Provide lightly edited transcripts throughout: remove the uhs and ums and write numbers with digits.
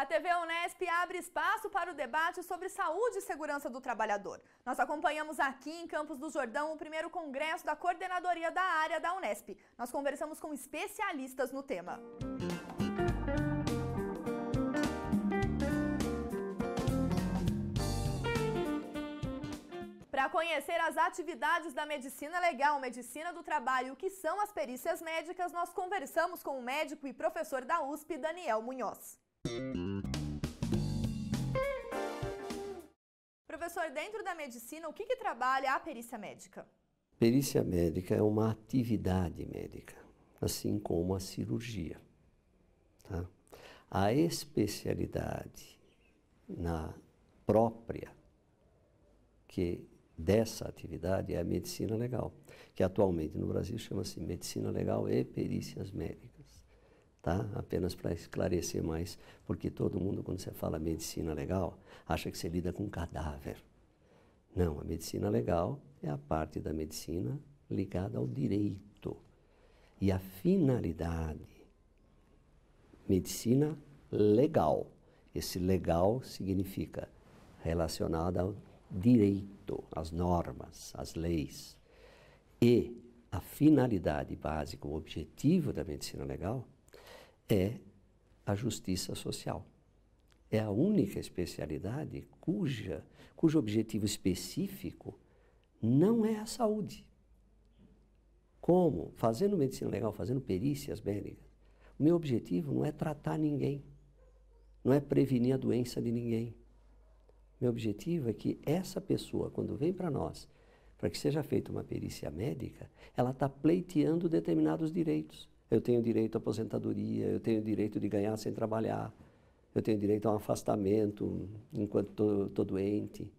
TV Unesp abre espaço para o debate sobre saúde e segurança do trabalhador. Nós acompanhamos aqui em Campos do Jordão o primeiro congresso da coordenadoria da área da Unesp. Nós conversamos com especialistas no tema. Para conhecer as atividades da medicina legal, medicina do trabalho, o que são as perícias médicas, nós conversamos com o médico e professor da USP, Daniel Munhoz. Professor, dentro da medicina, o que trabalha a perícia médica? Perícia médica é uma atividade médica, assim como a cirurgia. Tá? A especialidade na própria dessa atividade é a medicina legal, que atualmente no Brasil chama-se medicina legal e perícias médicas. Tá? Apenas para esclarecer mais, porque todo mundo, quando você fala medicina legal, acha que você lida com cadáver. Não, a medicina legal é a parte da medicina ligada ao direito. E a finalidade, medicina legal. Esse legal significa relacionado ao direito, às normas, às leis. E a finalidade básica, o objetivo da medicina legal é a justiça social. É a única especialidade cujo objetivo específico não é a saúde. Como? Fazendo medicina legal, fazendo perícias médicas, o meu objetivo não é tratar ninguém, não é prevenir a doença de ninguém. Meu objetivo é que essa pessoa, quando vem para nós, para que seja feita uma perícia médica, ela está pleiteando determinados direitos. Eu tenho direito à aposentadoria, eu tenho direito de ganhar sem trabalhar, eu tenho direito a um afastamento enquanto estou doente.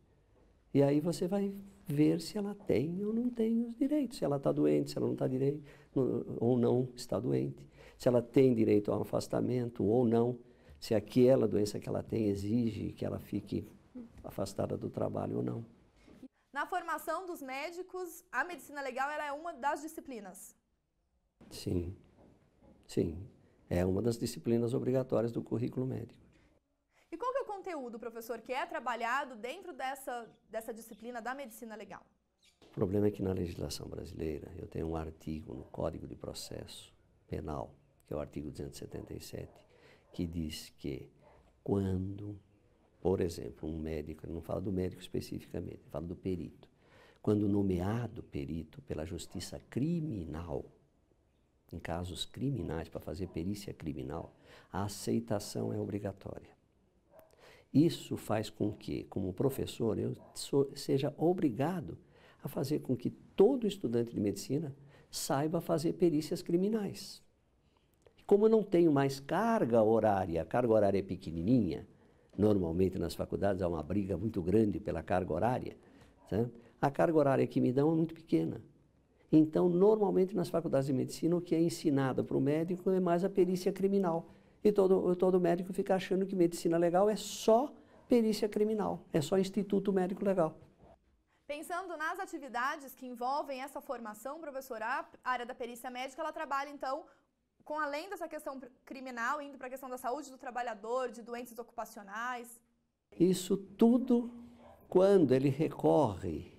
E aí você vai ver se ela tem ou não tem os direitos, se ela está doente, se ela não está direito, ou não está doente, se ela tem direito a um afastamento ou não, se aquela doença que ela tem exige que ela fique afastada do trabalho ou não. Na formação dos médicos, a medicina legal ela é uma das disciplinas? Sim. Sim, é uma das disciplinas obrigatórias do currículo médico. E qual que é o conteúdo, professor, que é trabalhado dentro dessa disciplina da medicina legal? O problema é que na legislação brasileira, eu tenho um artigo no Código de Processo Penal, que é o artigo 277, que diz que quando, por exemplo, um médico, não fala do médico especificamente, fala do perito, quando nomeado perito pela justiça criminal, em casos criminais, para fazer perícia criminal, a aceitação é obrigatória. Isso faz com que, como professor, eu seja obrigado a fazer com que todo estudante de medicina saiba fazer perícias criminais. Como eu não tenho mais carga horária, a carga horária é pequenininha, normalmente nas faculdades há uma briga muito grande pela carga horária, tá? A carga horária que me dão é muito pequena. Então, normalmente nas faculdades de medicina, o que é ensinado para o médico é mais a perícia criminal. E todo médico fica achando que medicina legal é só perícia criminal, é só Instituto Médico Legal. Pensando nas atividades que envolvem essa formação, professor, a área da perícia médica, ela trabalha, então, com além dessa questão criminal, indo para a questão da saúde do trabalhador, de doenças ocupacionais. Isso tudo, quando ele recorre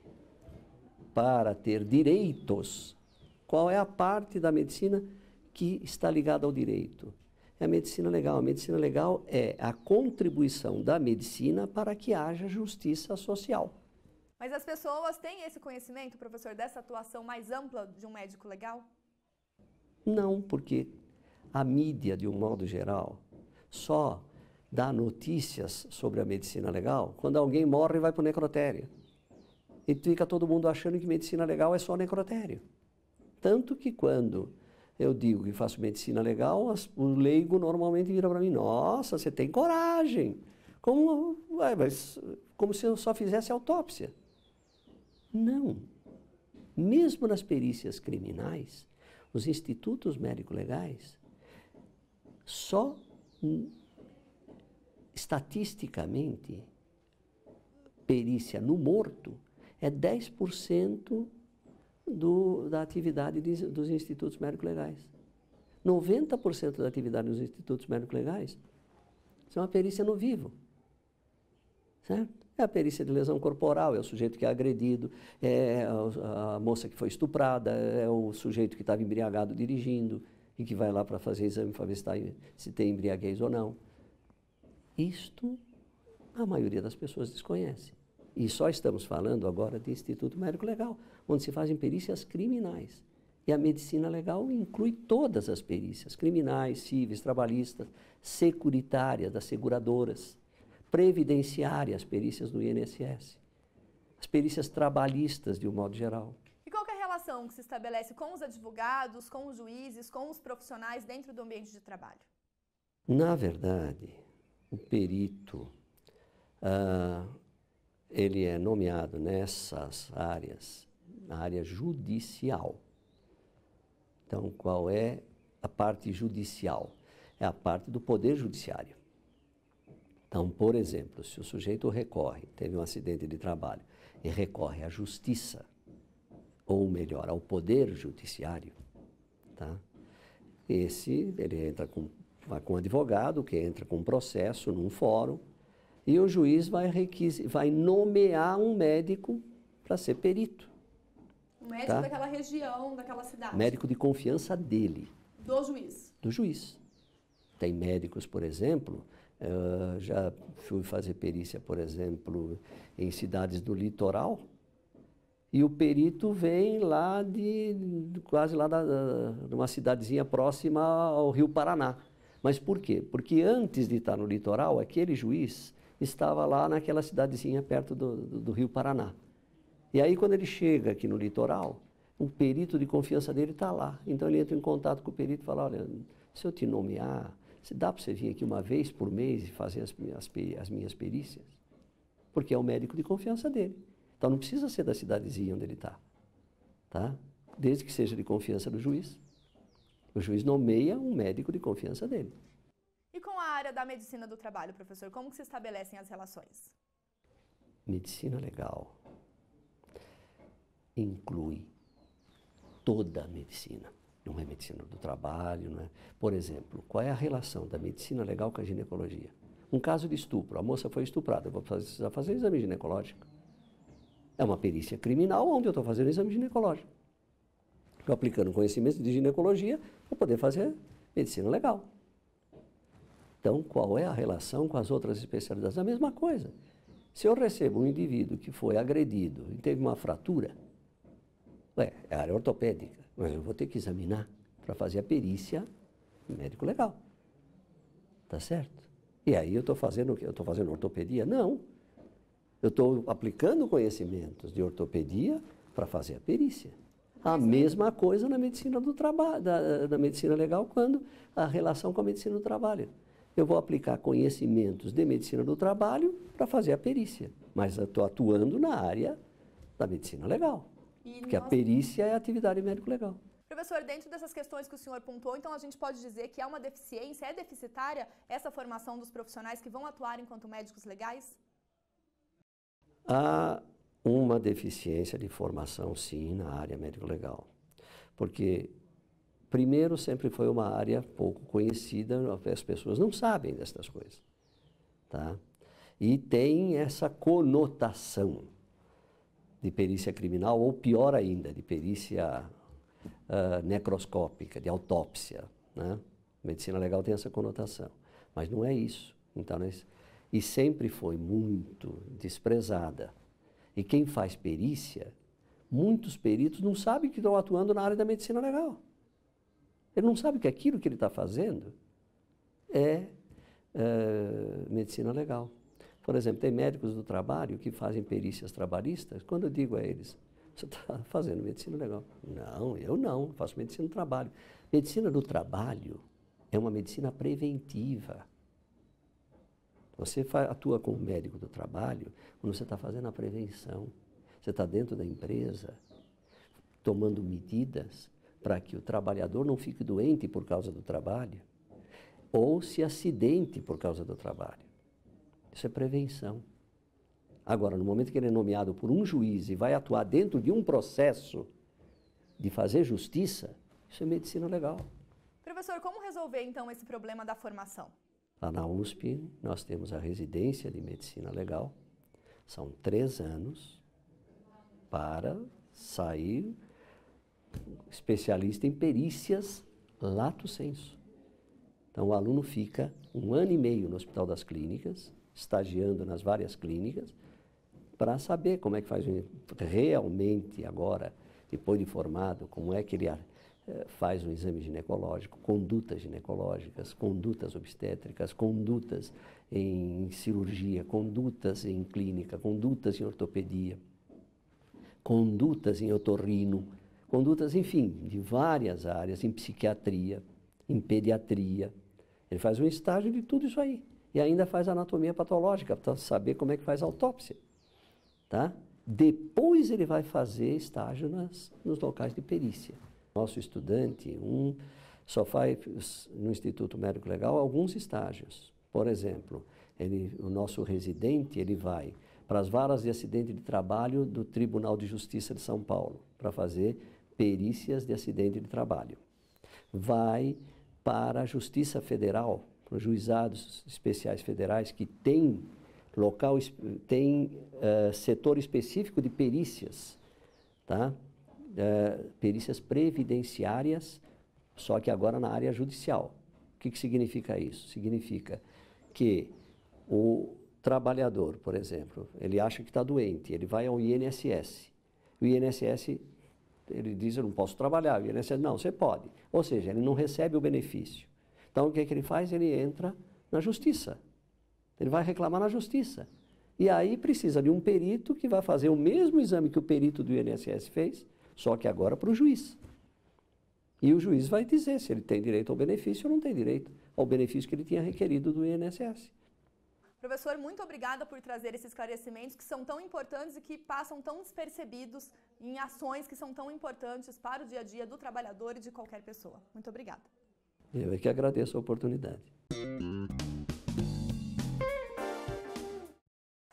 para ter direitos, qual é a parte da medicina que está ligada ao direito? É a medicina legal. A medicina legal é a contribuição da medicina para que haja justiça social. Mas as pessoas têm esse conhecimento, professor, dessa atuação mais ampla de um médico legal? Não, porque a mídia, de um modo geral, só dá notícias sobre a medicina legal quando alguém morre e vai para o necrotério. E fica todo mundo achando que medicina legal é só necrotério. Tanto que quando eu digo que faço medicina legal, o leigo normalmente vira para mim, nossa, você tem coragem. Como se eu só fizesse autópsia. Não. Mesmo nas perícias criminais, os institutos médico-legais, só estatisticamente, perícia no morto é 10% da atividade dos institutos médico-legais. 90% da atividade dos institutos médico-legais Isso é uma perícia no vivo. Certo? É a perícia de lesão corporal, é o sujeito que é agredido, é a moça que foi estuprada, é o sujeito que estava embriagado dirigindo e que vai lá para fazer exame para ver se tem embriaguez ou não. Isto a maioria das pessoas desconhece. E só estamos falando agora de Instituto Médico Legal, onde se fazem perícias criminais. E a medicina legal inclui todas as perícias, criminais, cíveis, trabalhistas, securitárias, das seguradoras, previdenciárias, perícias do INSS, as perícias trabalhistas de um modo geral. E qual que é a relação que se estabelece com os advogados, com os juízes, com os profissionais dentro do ambiente de trabalho? Na verdade, o perito, ele é nomeado nessas áreas, na área judicial. Então, qual é a parte judicial? É a parte do poder judiciário. Então, por exemplo, se o sujeito recorre, teve um acidente de trabalho, e recorre à justiça, ou melhor, ao poder judiciário, tá? Ele vai com um advogado, que entra com um processo num fórum, e o juiz vai nomear um médico para ser perito. Um médico, tá? Daquela região, daquela cidade. Médico de confiança dele. Do juiz. Do juiz. Tem médicos, por exemplo, já fui fazer perícia, por exemplo, em cidades do litoral, e o perito vem lá quase lá de uma cidadezinha próxima ao Rio Paraná. Mas por quê? Porque antes de estar no litoral, aquele juiz estava lá naquela cidadezinha perto do Rio Paraná. E aí, quando ele chega aqui no litoral, o perito de confiança dele está lá. Então, ele entra em contato com o perito e fala, olha, se eu te nomear, se dá para você vir aqui uma vez por mês e fazer as minhas perícias? Porque é o médico de confiança dele. Então, não precisa ser da cidadezinha onde ele está. Tá? Desde que seja de confiança do juiz. O juiz nomeia um médico de confiança dele. E com a área da medicina do trabalho, professor, como que se estabelecem as relações? Medicina legal inclui toda a medicina. Não é medicina do trabalho, não é? Por exemplo, qual é a relação da medicina legal com a ginecologia? Um caso de estupro, a moça foi estuprada, eu vou precisar fazer exame ginecológico. É uma perícia criminal onde eu estou fazendo exame ginecológico. Estou aplicando conhecimento de ginecologia para poder fazer medicina legal. Então, qual é a relação com as outras especialidades? A mesma coisa. Se eu recebo um indivíduo que foi agredido e teve uma fratura, é área ortopédica, mas eu vou ter que examinar para fazer a perícia médico legal. Tá certo? E aí eu estou fazendo o quê? Eu estou fazendo ortopedia? Não. Eu estou aplicando conhecimentos de ortopedia para fazer a perícia. A mesma coisa na medicina do trabalho, da medicina legal, quando a relação com a medicina do trabalho. Eu vou aplicar conhecimentos de medicina do trabalho para fazer a perícia, mas eu estou atuando na área da medicina legal, porque a perícia é a atividade médico-legal. Professor, dentro dessas questões que o senhor pontuou, então a gente pode dizer que há uma deficiência, é deficitária essa formação dos profissionais que vão atuar enquanto médicos legais? Há uma deficiência de formação, sim, na área médico-legal, porque primeiro, sempre foi uma área pouco conhecida, as pessoas não sabem dessas coisas. Tá? E tem essa conotação de perícia criminal, ou pior ainda, de perícia necroscópica, de autópsia. Né? Medicina legal tem essa conotação, mas não é isso. Então, e sempre foi muito desprezada. E quem faz perícia, muitos peritos não sabem que estão atuando na área da medicina legal. Ele não sabe que aquilo que ele está fazendo é medicina legal. Por exemplo, tem médicos do trabalho que fazem perícias trabalhistas. Quando eu digo a eles, você está fazendo medicina legal? Não, eu não, faço medicina do trabalho. Medicina do trabalho é uma medicina preventiva. Você atua como médico do trabalho quando você está fazendo a prevenção. Você está dentro da empresa, tomando medidas para que o trabalhador não fique doente por causa do trabalho ou se acidente por causa do trabalho. Isso é prevenção. Agora, no momento que ele é nomeado por um juiz e vai atuar dentro de um processo de fazer justiça, isso é medicina legal. Professor, como resolver então esse problema da formação? Lá na USP, nós temos a residência de medicina legal. São 3 anos para sair especialista em perícias lato sensu. Então, o aluno fica 1 ano e meio no Hospital das Clínicas, estagiando nas várias clínicas, para saber como é que faz realmente agora, depois de formado, como é que ele faz um exame ginecológico, condutas ginecológicas, condutas obstétricas, condutas em cirurgia, condutas em clínica, condutas em ortopedia, condutas em otorrino, condutas, enfim, de várias áreas, em psiquiatria, em pediatria. Ele faz um estágio de tudo isso aí. E ainda faz anatomia patológica, para saber como é que faz a autópsia. Tá? Depois ele vai fazer estágio nos locais de perícia. Nosso estudante, só faz no Instituto Médico Legal alguns estágios. Por exemplo, o nosso residente, ele vai para as varas de acidente de trabalho do Tribunal de Justiça de São Paulo, para fazer perícias de acidente de trabalho. Vai para a Justiça Federal, para os juizados especiais federais, que tem setor específico de perícias, tá? Perícias previdenciárias, só que agora na área judicial. O que significa isso? Significa que o trabalhador, por exemplo, ele acha que está doente, ele vai ao INSS. O INSS, ele diz, eu não posso trabalhar. O INSS, não, você pode. Ou seja, ele não recebe o benefício. Então, o que ele faz? Ele entra na justiça. Ele vai reclamar na justiça. E aí precisa de um perito que vai fazer o mesmo exame que o perito do INSS fez, só que agora para o juiz. E o juiz vai dizer se ele tem direito ao benefício ou não tem direito ao benefício que ele tinha requerido do INSS. Professor, muito obrigada por trazer esses esclarecimentos que são tão importantes e que passam tão despercebidos em ações que são tão importantes para o dia a dia do trabalhador e de qualquer pessoa. Muito obrigada. Eu é que agradeço a oportunidade.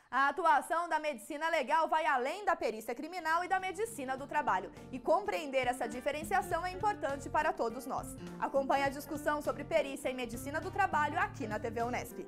A atuação da medicina legal vai além da perícia criminal e da medicina do trabalho. E compreender essa diferenciação é importante para todos nós. Acompanhe a discussão sobre perícia e medicina do trabalho aqui na TV Unesp.